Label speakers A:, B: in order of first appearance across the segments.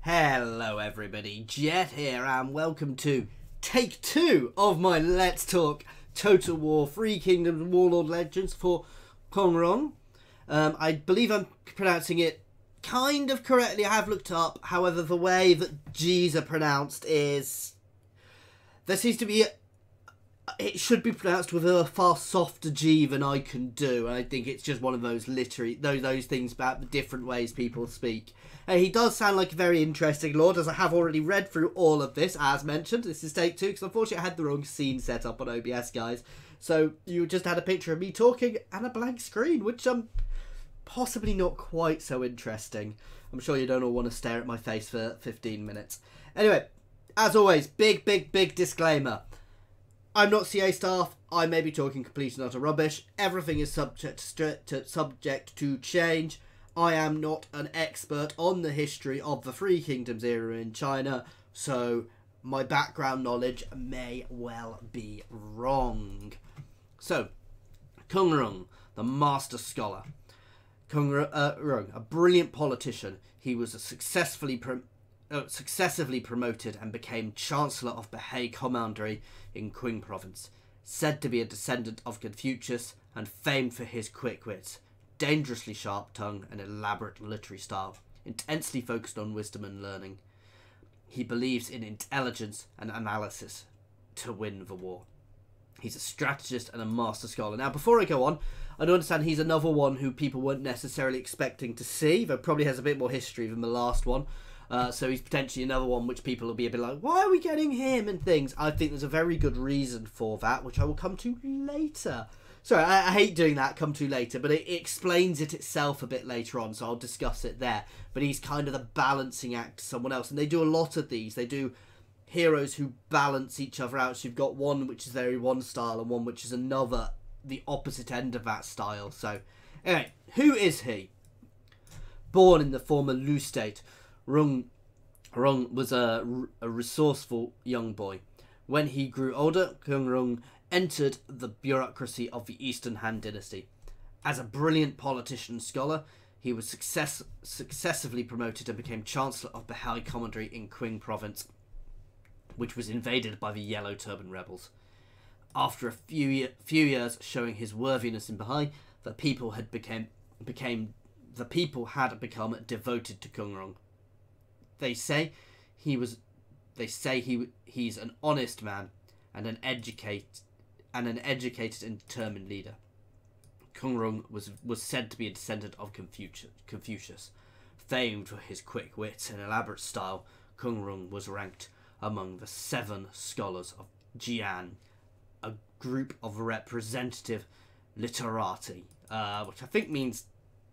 A: Hello everybody, Jet here and welcome to take 2 of my Let's Talk Total War Three Kingdoms Warlord Legends for Rong. I believe I'm pronouncing it kind of correctly. I have looked up, however the way that G's are pronounced is... There seems to be... It should be pronounced with a far softer G than I can do. And I think it's just one of those literary... Those things about the different ways people speak. He does sound like a very interesting lord, as I have already read through all of this, as mentioned. This is take 2, because unfortunately I had the wrong scene set up on OBS, guys. So you just had a picture of me talking and a blank screen, which possibly not quite so interesting. I'm sure you don't all want to stare at my face for 15 minutes. Anyway, as always, big disclaimer. I'm not CA staff. I may be talking complete and utter rubbish. Everything is subject to change. I am not an expert on the history of the Three Kingdoms era in China, so my background knowledge may well be wrong. So, Kung Rong, the master scholar. Kung Rong, a brilliant politician. He was successively promoted and became Chancellor of the He Commandery in Qing province. Said to be a descendant of Confucius and famed for his quick wits, dangerously sharp tongue and elaborate literary style, intensely focused on wisdom and learning. He believes in intelligence and analysis to win the war. He's a strategist and a master scholar. Now, before I go on, I do understand he's another one who people weren't necessarily expecting to see, though probably has a bit more history than the last one. So he's potentially another one which people will be a bit like, why are we getting him and things? I think there's a very good reason for that, which I will come to later. Sorry, I hate doing that, come to later, but it explains it itself a bit later on, so I'll discuss it there. But he's kind of the balancing act to someone else, and they do a lot of these. They do heroes who balance each other out. So you've got one which is very one style and one which is another, the opposite end of that style. So, anyway, who is he? Born in the former Lu state, Rong was a resourceful young boy. When he grew older, Kung Rong entered the bureaucracy of the Eastern Han dynasty. As a brilliant politician and scholar, he was successively promoted and became Chancellor of the He Commandery in Qing province, which was invaded by the Yellow Turban rebels. After a few years showing his worthiness in Bahai, the people had become devoted to Kung Rong. He's an honest man and an educated and determined leader. Kung Rong was said to be a descendant of Confucius. Famed for his quick wits and elaborate style, Kung Rong was ranked among the 7 scholars of Jian, a group of representative literati, which I think means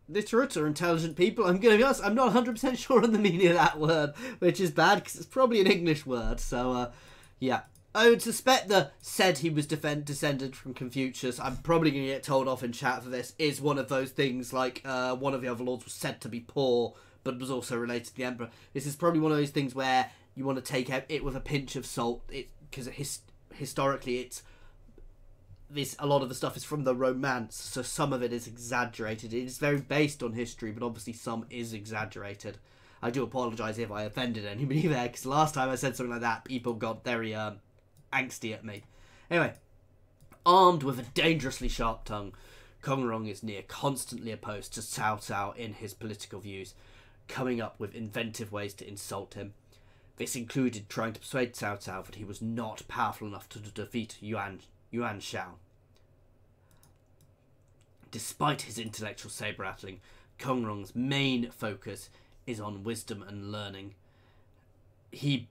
A: literate or intelligent people. I'm going to be honest, I'm not 100% sure on the meaning of that word, which is bad because it's probably an English word. So, yeah. I would suspect said he was descended from Confucius. I'm probably going to get told off in chat for this. Is one of those things like one of the other lords was said to be poor, but was also related to the emperor. This is probably one of those things where you want to take it with a pinch of salt, because historically a lot of the stuff is from the Romance, so some of it is exaggerated. It is very based on history, but obviously some is exaggerated. I do apologise if I offended anybody there, because last time I said something like that, people got very angsty at me. Anyway, armed with a dangerously sharp tongue, Kung Rong is near constantly opposed to Cao Cao in his political views, coming up with inventive ways to insult him. This included trying to persuade Cao Cao that he was not powerful enough to defeat Yuan Shao. Despite his intellectual saber-rattling, Kung Rong's main focus is on wisdom and learning. He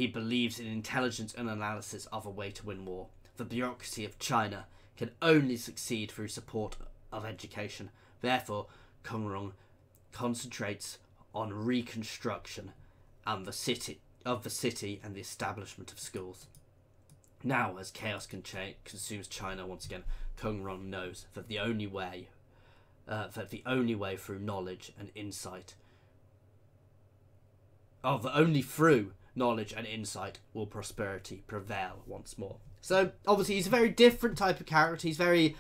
A: believes in intelligence and analysis of a way to win war. The bureaucracy of China can only succeed through support of education. Therefore, Kung Rong concentrates on reconstruction and the city and the establishment of schools. Now, as chaos consumes China once again, Kung Rong knows that the only way through knowledge and insight, only through knowledge and insight will prosperity prevail once more. So obviously he's a very different type of character. He's very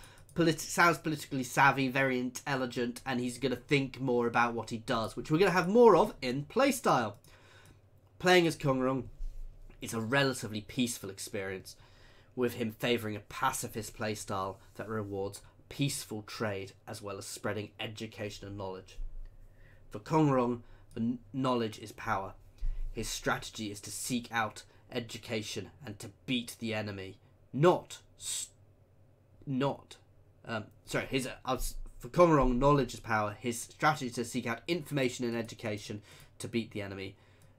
A: sounds politically savvy, very intelligent, and he's going to think more about what he does, which we're going to have more of in Playstyle. Playing as Kong Rong is a relatively peaceful experience, with him favouring a pacifist playstyle that rewards peaceful trade as well as spreading education and knowledge. For Kong Rong, the knowledge is power. His strategy is to seek out education and to beat the enemy, for Kong Rong, knowledge is power. His strategy is to seek out information and education to beat the enemy,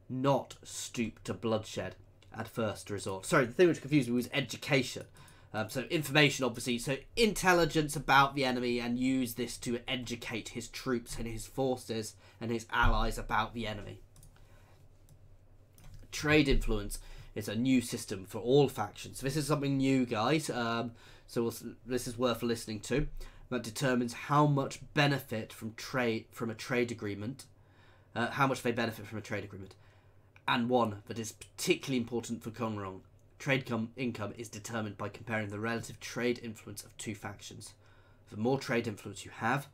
A: not stoop to bloodshed at first resort. Sorry, the thing which confused me was education. So information, obviously, so intelligence about the enemy, and use this to educate his troops and his forces and his allies about the enemy. Trade influence is a new system for all factions. This is something new, guys. This is worth listening to. That determines how much benefit from a trade agreement, and one that is particularly important for Kong Rong. Trade income is determined by comparing the relative trade influence of two factions. The more trade influence you have,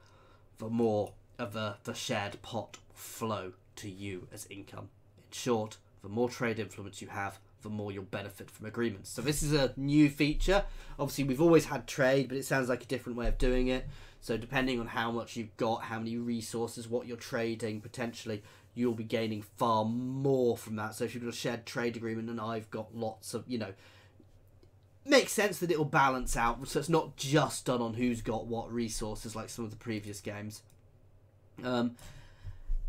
A: the more of the shared pot will flow to you as income. In short, the more trade influence you have, the more you'll benefit from agreements. So this is a new feature. Obviously, we've always had trade, but it sounds like a different way of doing it. So depending on how much you've got, how many resources, what you're trading, potentially, you'll be gaining far more from that. So if you've got a shared trade agreement and I've got lots of, makes sense that it'll balance out. So it's not just done on who's got what resources like some of the previous games.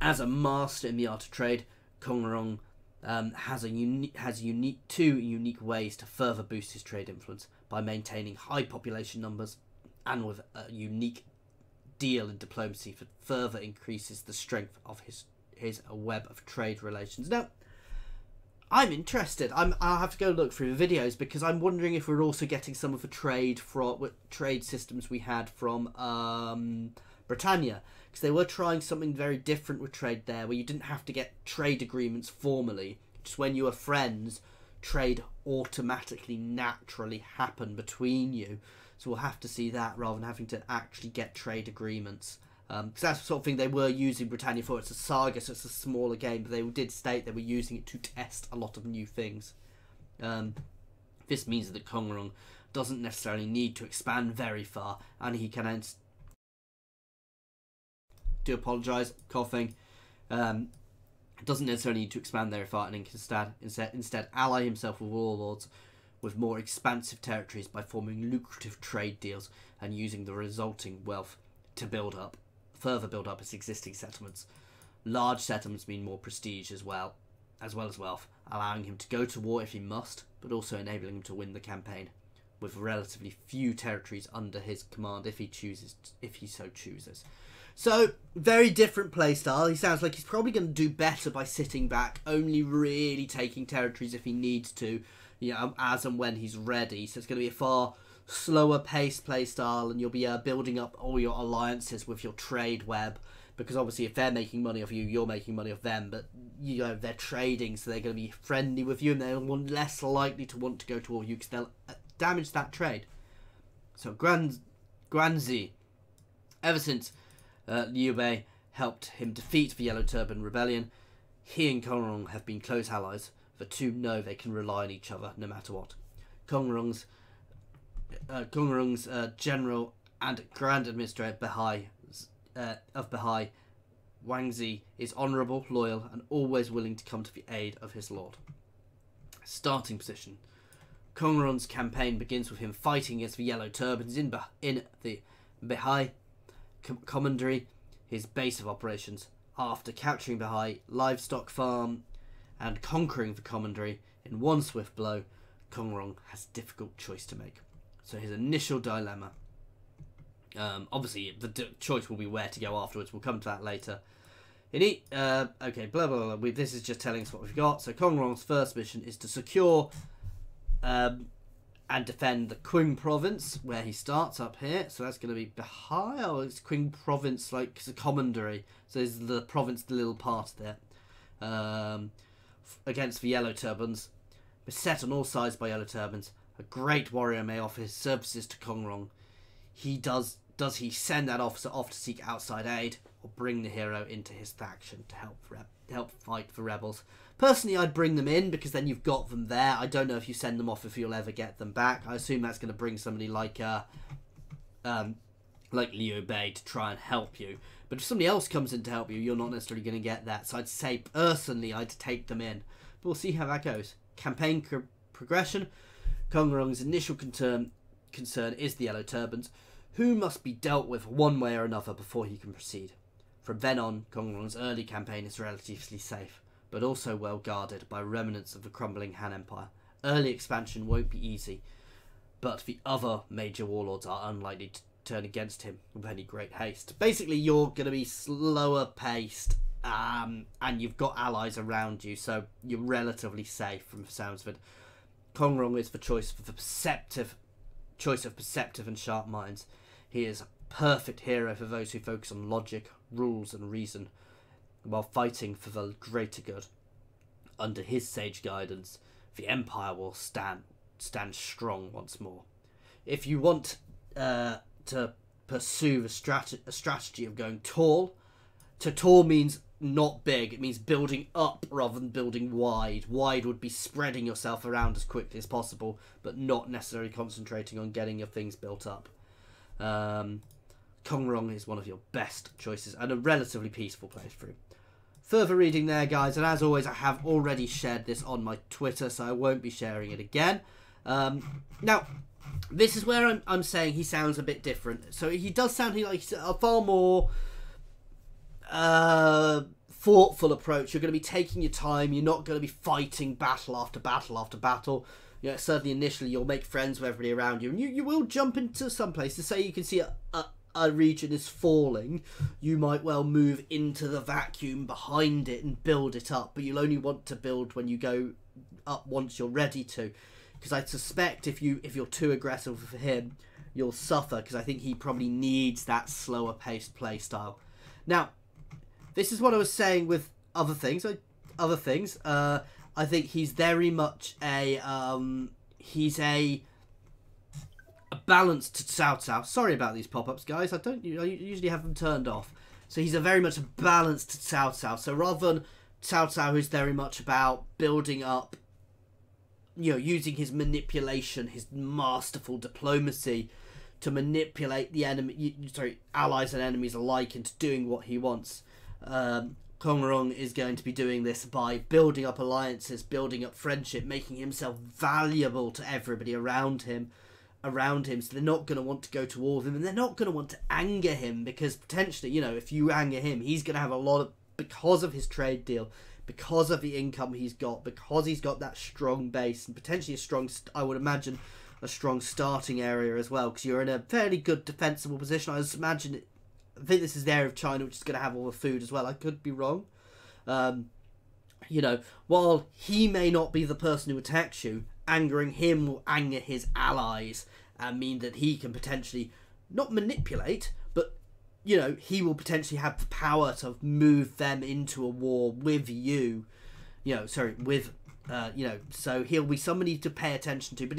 A: As a master in the art of trade, Kong Rong has two unique ways to further boost his trade influence by maintaining high population numbers, and with a unique deal in diplomacy that further increases the strength of his web of trade relations. Now, I'm interested. I'll have to go look through the videos, because I'm wondering if we're also getting some of the trade systems we had from Britannia, because they were trying something very different with trade there, where you didn't have to get trade agreements formally. Just when you were friends, trade automatically, naturally happened between you. So we'll have to see that rather than having to actually get trade agreements. Because that's the sort of thing they were using Britannia for. It's a saga, so it's a smaller game, but they did state they were using it to test a lot of new things. This means that Kong Rong doesn't necessarily need to expand very far, and he can do apologise, coughing. Doesn't necessarily need to expand very far, and instead ally himself with warlords with more expansive territories by forming lucrative trade deals and using the resulting wealth to further build up his existing settlements. Large settlements mean more prestige as well as wealth, allowing him to go to war if he must, but also enabling him to win the campaign, with relatively few territories under his command if he so chooses. So, very different playstyle. He sounds like he's probably going to do better by sitting back, only really taking territories if he needs to, as and when he's ready. So it's going to be a far slower paced playstyle, and you'll be building up all your alliances with your trade web, because obviously if they're making money off you, you're making money off them, but they're trading, so they're going to be friendly with you, and they're less likely to want to go to war with you because they'll damage that trade. So Guanzi, ever since Liu Bei helped him defeat the Yellow Turban Rebellion, he and Kong Rong have been close allies. The two know they can rely on each other no matter what. Kong Rong's general and grand administrator of Bahai, Wang Zi, is honourable, loyal, and always willing to come to the aid of his lord. Starting position. Kong Rong's campaign begins with him fighting against the Yellow Turbans in the Bahai Commandery, his base of operations. After capturing Bahai livestock farm and conquering the commandery in one swift blow, Kong Rong has a difficult choice to make. So his initial dilemma, obviously the choice will be where to go afterwards. We'll come to that later. Okay, blah blah blah. This is just telling us what we've got. So Kong Rong's first mission is to secure and defend the Qing province, where he starts up here. So that's going to be Bahai, or it's Qing province, like it's a commandery. So there's the province, the little part there. Against the Yellow Turbans, beset on all sides by Yellow Turbans. A great warrior may offer his services to Kong Rong. does he send that officer off to seek outside aid, or bring the hero into his faction to help fight for rebels? Personally, I'd bring them in, because then you've got them there. I don't know if you send them off if you'll ever get them back. I assume that's going to bring somebody like Liu Bei to try and help you. But if somebody else comes in to help you, you're not necessarily going to get that. So I'd say, personally, I'd take them in. But we'll see how that goes. Campaign progression. Kong Rong's initial concern is the Yellow Turbans, who must be dealt with one way or another before he can proceed. From then on, Kong Rong's early campaign is relatively safe, but also well guarded by remnants of the crumbling Han Empire. Early expansion won't be easy, but the other major warlords are unlikely to turn against him with any great haste. Basically, you're going to be slower paced, and you've got allies around you, so you're relatively safe from the sounds of it. Kong Rong is the choice of perceptive and sharp minds. He is a perfect hero for those who focus on logic, rules and reason, while fighting for the greater good. Under his sage guidance, the Empire will stand strong once more. If you want to pursue a strategy of going tall, tall means not big, it means building up rather than building wide. Wide would be spreading yourself around as quickly as possible, but not necessarily concentrating on getting your things built up. Kong Rong is one of your best choices, and a relatively peaceful playthrough. Further reading there, guys, and as always, I have already shared this on my Twitter, so I won't be sharing it again. Now, this is where I'm saying he sounds a bit different. So he does sound like a far more thoughtful approach. You're going to be taking your time. You're not going to be fighting battle after battle after battle. You know, certainly initially you'll make friends with everybody around you, and you will jump into some places. Say you can see a region is falling, you might well move into the vacuum behind it and build it up, but you'll only want to build when you go up once you're ready to, because I suspect if you're too aggressive for him, you'll suffer, because I think he probably needs that slower paced play style. Now, this is what I was saying with other things. I think he's very much a balanced Cao Cao. Sorry about these pop-ups, guys. I usually have them turned off. So he's very much a balanced Cao Cao. So rather than Cao Cao, who's very much about building up, you know, using his manipulation, his masterful diplomacy to manipulate the allies and enemies alike into doing what he wants. Kong Rong is going to be doing this by building up alliances, building up friendship, making himself valuable to everybody around him, so they're not going to want to go to war with him, and they're not going to want to anger him, because potentially, you know, if you anger him, he's going to have a lot of, because of his trade deal, because of the income he's got, because he's got that strong base, and potentially a strong, I would imagine, a strong starting area as well, because you're in a fairly good defensible position. I think this is the area of China which is going to have all the food as well. I could be wrong. You know, while he may not be the person who attacks you, angering him will anger his allies and mean that he can potentially not manipulate, but, you know, he will potentially have the power to move them into a war with you. You know, so he'll be somebody to pay attention to. But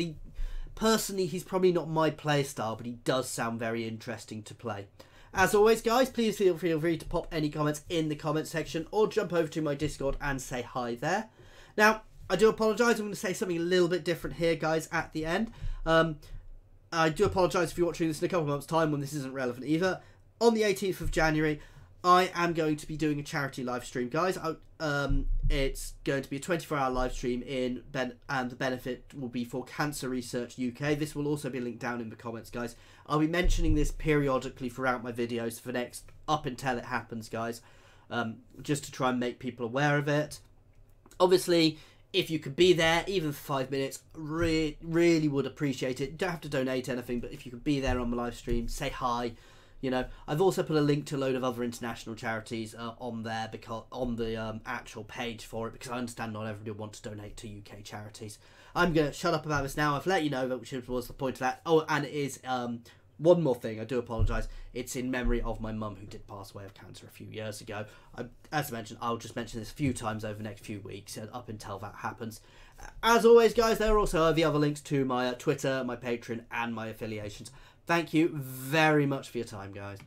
A: personally, he's probably not my play style, but he does sound very interesting to play. As always, guys, please feel free to pop any comments in the comment section, or jump over to my Discord and say hi there. Now, I do apologise, I'm going to say something a little bit different here, guys, at the end. I do apologise if you're watching this in a couple of months' time when this isn't relevant either. On the 18th of January, I am going to be doing a charity live stream, guys. It's going to be a 24-hour live stream and the benefit will be for Cancer Research UK. This will also be linked down in the comments, guys. I'll be mentioning this periodically throughout my videos for up until it happens, guys, just to try and make people aware of it. Obviously, if you could be there, even for 5 minutes, really would appreciate it. You don't have to donate anything, but if you could be there on the live stream, say hi. You know, I've also put a link to a load of other international charities on there, because on the actual page for it, because I understand not everybody wants to donate to UK charities. I'm going to shut up about this now. I've let you know that, which was the point of that. Oh, and it is one more thing. I do apologise. It's in memory of my mum, who did pass away of cancer a few years ago. As I mentioned, I'll just mention this a few times over the next few weeks, up until that happens. As always, guys, there are also the other links to my Twitter, my Patreon, and my affiliations. Thank you very much for your time, guys.